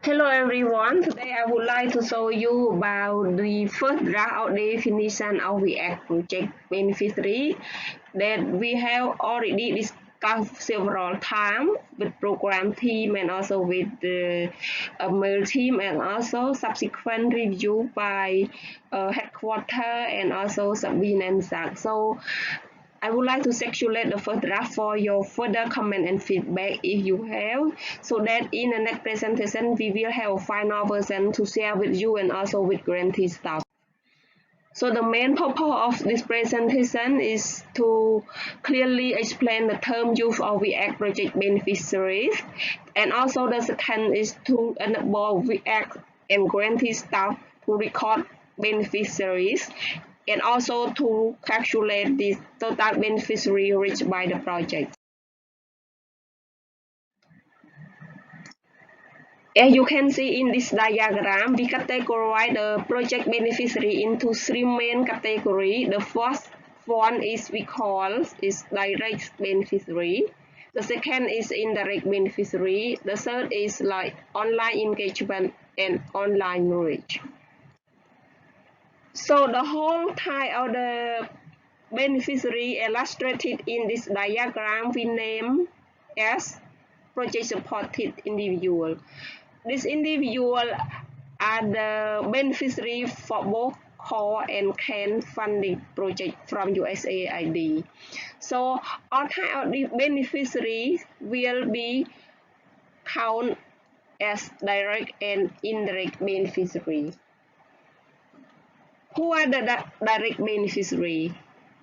Hello everyone, today I would like to show you about the first draft of definition of React project beneficiary that we have already discussed several times with program team and also with the mail team and also subsequent review by headquarter and also Sabine and Zach. So I would like to circulate the first draft for your further comment and feedback if you have, so that in the next presentation we will have a final version to share with you and also with grantee staff. So the main purpose of this presentation is to clearly explain the term use of React project beneficiaries, and also the second is to enable React and grantee staff to record beneficiaries and also to calculate the total beneficiary reached by the project. As you can see in this diagram, we categorize the project beneficiary into three main categories. The first one is we call is direct beneficiary. The second is indirect beneficiary. The third is like online engagement and online knowledge. So the whole type of the beneficiary illustrated in this diagram we name as project supported individual. These individuals are the beneficiary for both core and CAN funding project from USAID. So all type of the beneficiaries will be counted as direct and indirect beneficiary. Who are the direct beneficiary?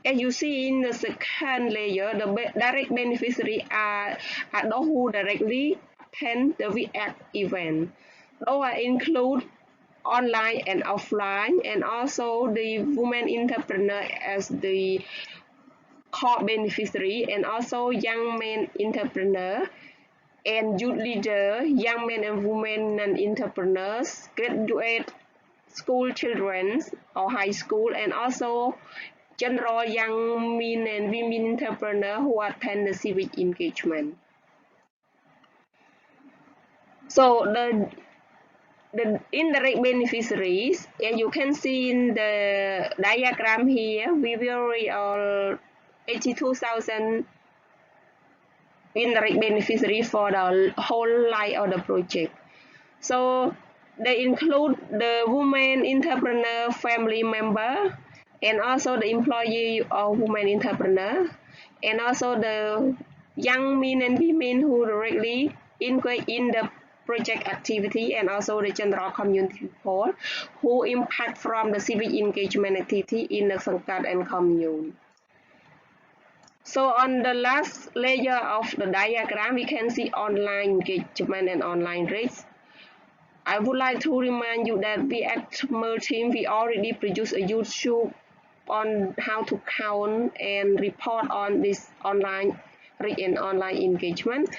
As you see in the second layer, the direct beneficiary are those who directly attend the React event. Those include online and offline, and also the women entrepreneur as the core beneficiary, and also young men entrepreneur and youth leader, young men and women and entrepreneurs, graduate school children or high school, and also general young men and women entrepreneurs who attend the civic engagement. So the indirect beneficiaries, as you can see in the diagram here, we will read all 82,000 indirect beneficiaries for the whole life of the project. So they include the women entrepreneur family member, and also the employee of women entrepreneur, and also the young men and women who directly engage in the project activity, and also the general community people who impact from the civic engagement activity in the Sangkat and commune. So on the last layer of the diagram, we can see online engagement and online rates. I would like to remind you that we at Merge team, we already produced a YouTube on how to count and report on this online rate and online engagement,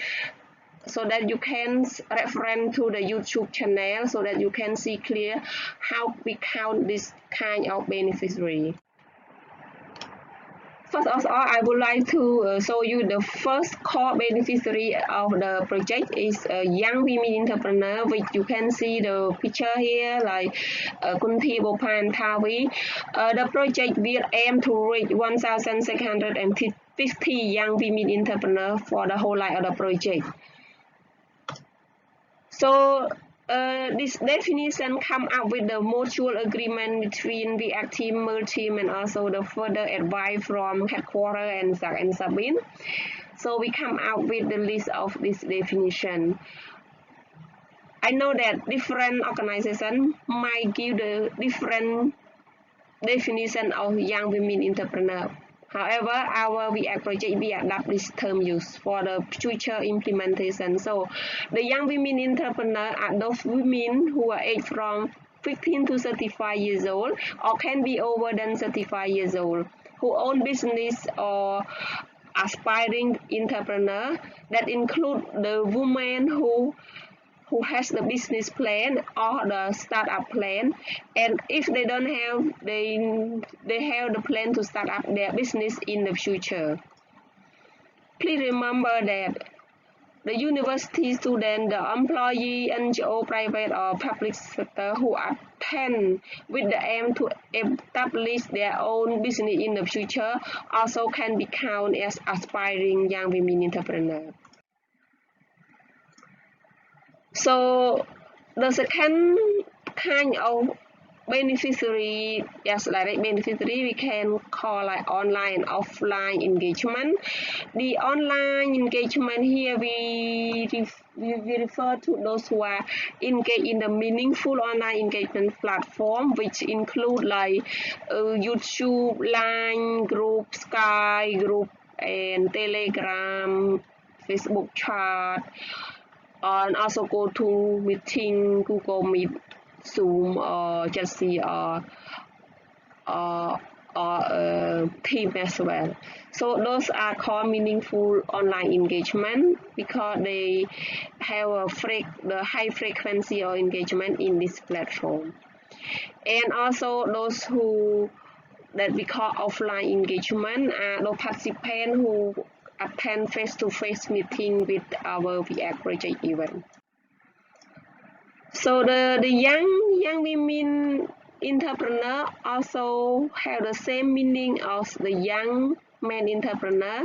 so that you can refer to the YouTube channel so that you can see clear how we count this kind of beneficiary. First of all, I would like to show you the first core beneficiary of the project is a young women entrepreneur, which you can see the picture here, like Kunthi Bopan Thavi. The project will aim to reach 1,650 young women entrepreneurs for the whole life of the project. So this definition come up with the mutual agreement between the active merge team and also the further advice from headquarters and Zach and Sabine. So we come out with the list of this definition. I know that different organizations might give the different definition of young women entrepreneur. However, our React project, we adapt this term use for the future implementation. So the young women entrepreneur are those women who are aged from 15 to 35 years old or can be over than 35 years old, who own business or aspiring entrepreneur. That include the women who has the business plan or the startup plan, and if they don't have, they have the plan to start up their business in the future. Please remember that the university student, the employee, NGO, private or public sector who attend with the aim to establish their own business in the future also can be counted as aspiring young women entrepreneurs. So the second kind of beneficiary, yes, direct beneficiary, we can call like online and offline engagement. The online engagement here we refer to those who are engaged in the meaningful online engagement platform, which include like YouTube, Line group, Sky group, and Telegram, Facebook chat, and also go to meeting, Google Meet, Zoom, or Jitsi, or Team as well. So those are called meaningful online engagement because they have the high frequency of engagement in this platform. And also those that we call offline engagement are the participants who attend face-to-face meeting with our VX project event. So the young women entrepreneur also have the same meaning as the young men entrepreneur.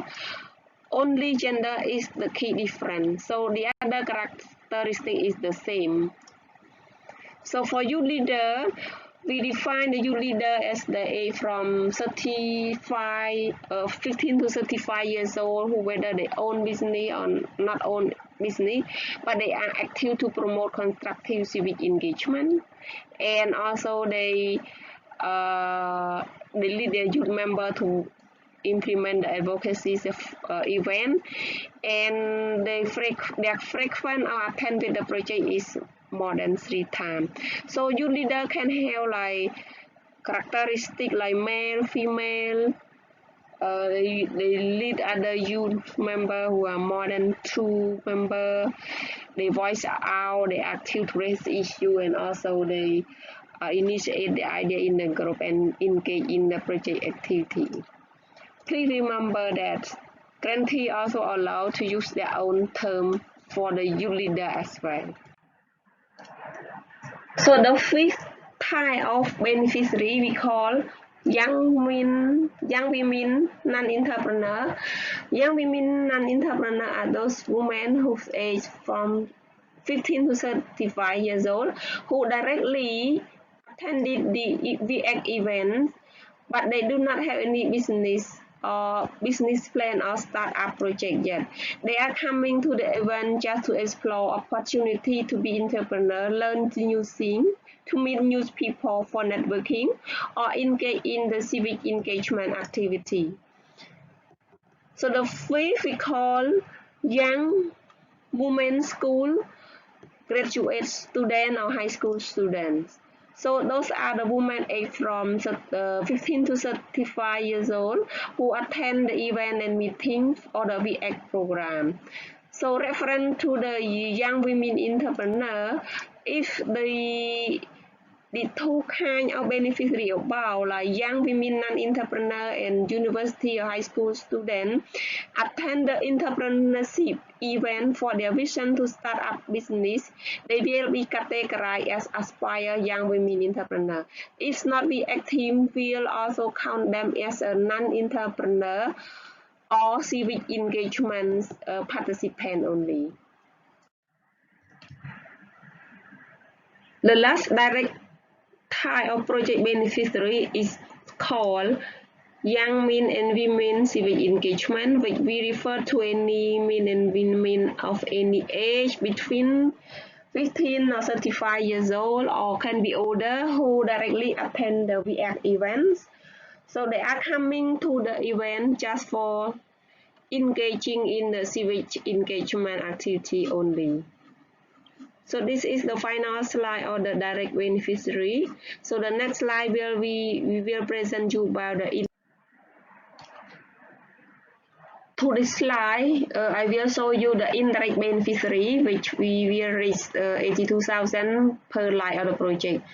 Only gender is the key difference. So the other characteristic is the same. So for youth leader, we define the youth leader as the age from 15 to 35 years old, who whether they own business or not own business, but they are active to promote constructive civic engagement, and also they lead their youth member to implement the advocacy event, and their frequent or attend with the project is more than 3 times. So youth leader can have like characteristic like male, female. They lead other youth member who are more than 2 member. They voice out, they active to raise issue, and also they initiate the idea in the group and engage in the project activity. Please remember that grantee also allowed to use their own term for the youth leader as well. So the fifth type of beneficiary we call young women non-entrepreneur. Young women non-entrepreneur are those women whose age from 15 to 35 years old who directly attended the VX event, but they do not have any business or business plan or startup project yet. They are coming to the event just to explore opportunity to be entrepreneur, learn new things, to meet new people for networking, or engage in the civic engagement activity. So the fifth we call young women school graduate student or high school students. So those are the women aged from 15 to 35 years old who attend the event and meetings or the VX program. So referring to the young women entrepreneur, if the two kinds of beneficiary above, like young women non-entrepreneur and university or high school student, attend the entrepreneurship event for their vision to start up business, they will be categorized as aspire young women entrepreneur. If not, the team will also count them as a non-entrepreneur or civic engagement participant only. The last direct type of project beneficiary is called young men and women civic engagement, which we refer to any men and women of any age between 15 or 35 years old or can be older who directly attend the VX events. So they are coming to the event just for engaging in the civic engagement activity only. So this is the final slide of the direct beneficiary. So the next slide we will present you about the to this slide, I will show you the indirect beneficiary, which we will reach 82,000 per line of the project.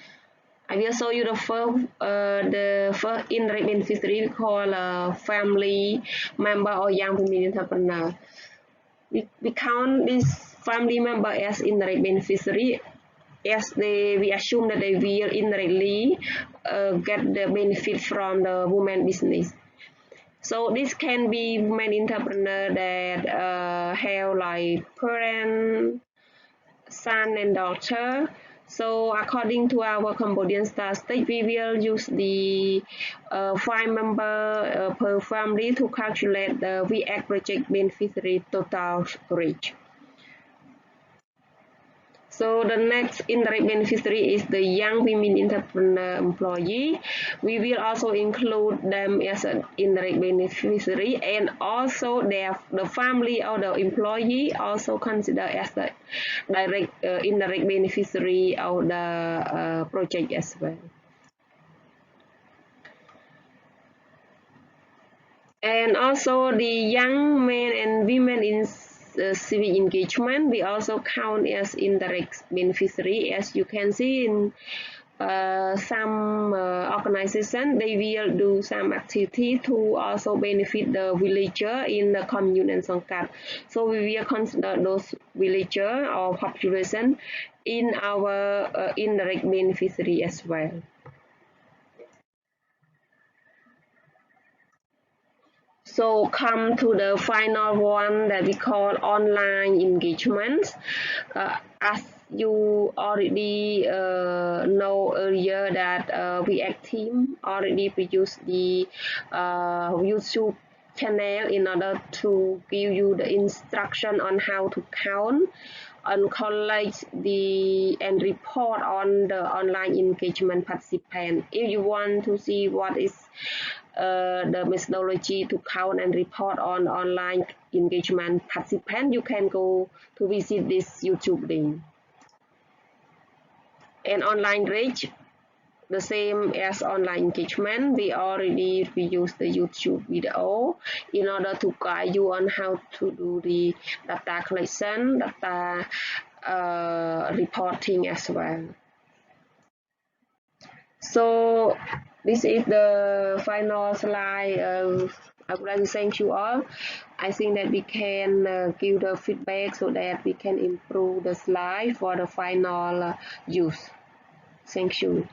I will show you the first indirect beneficiary we call a family member or young women entrepreneur. we count this family member as indirect beneficiary as we assume that they will indirectly get the benefit from the woman business. So this can be women entrepreneur that have like parent, son and daughter. So according to our Cambodian statistic, we will use the 5 member per family to calculate the VX project beneficiary total rate. So the next indirect beneficiary is the young women entrepreneur employee. We will also include them as an indirect beneficiary, and also the family or the employee also consider as the direct indirect beneficiary of the project as well. And also the young men and women in civic engagement, we also count as indirect beneficiary. As you can see in some organization, they will do some activity to also benefit the villager in the commune and sangkat. So we will consider those villager or population in our indirect beneficiary as well. So come to the final one that we call online engagement. As you already know earlier that React team already produced the YouTube channel in order to give you the instruction on how to count and collect the and report on the online engagement participant. If you want to see what is the methodology to count and report on online engagement participant, you can go to visit this YouTube link. And online reach, the same as online engagement, we already reuse the YouTube video in order to guide you on how to do the data collection, data reporting as well. So this is the final slide. I would like to thank you all. I think that we can give the feedback so that we can improve the slide for the final use. Thank you.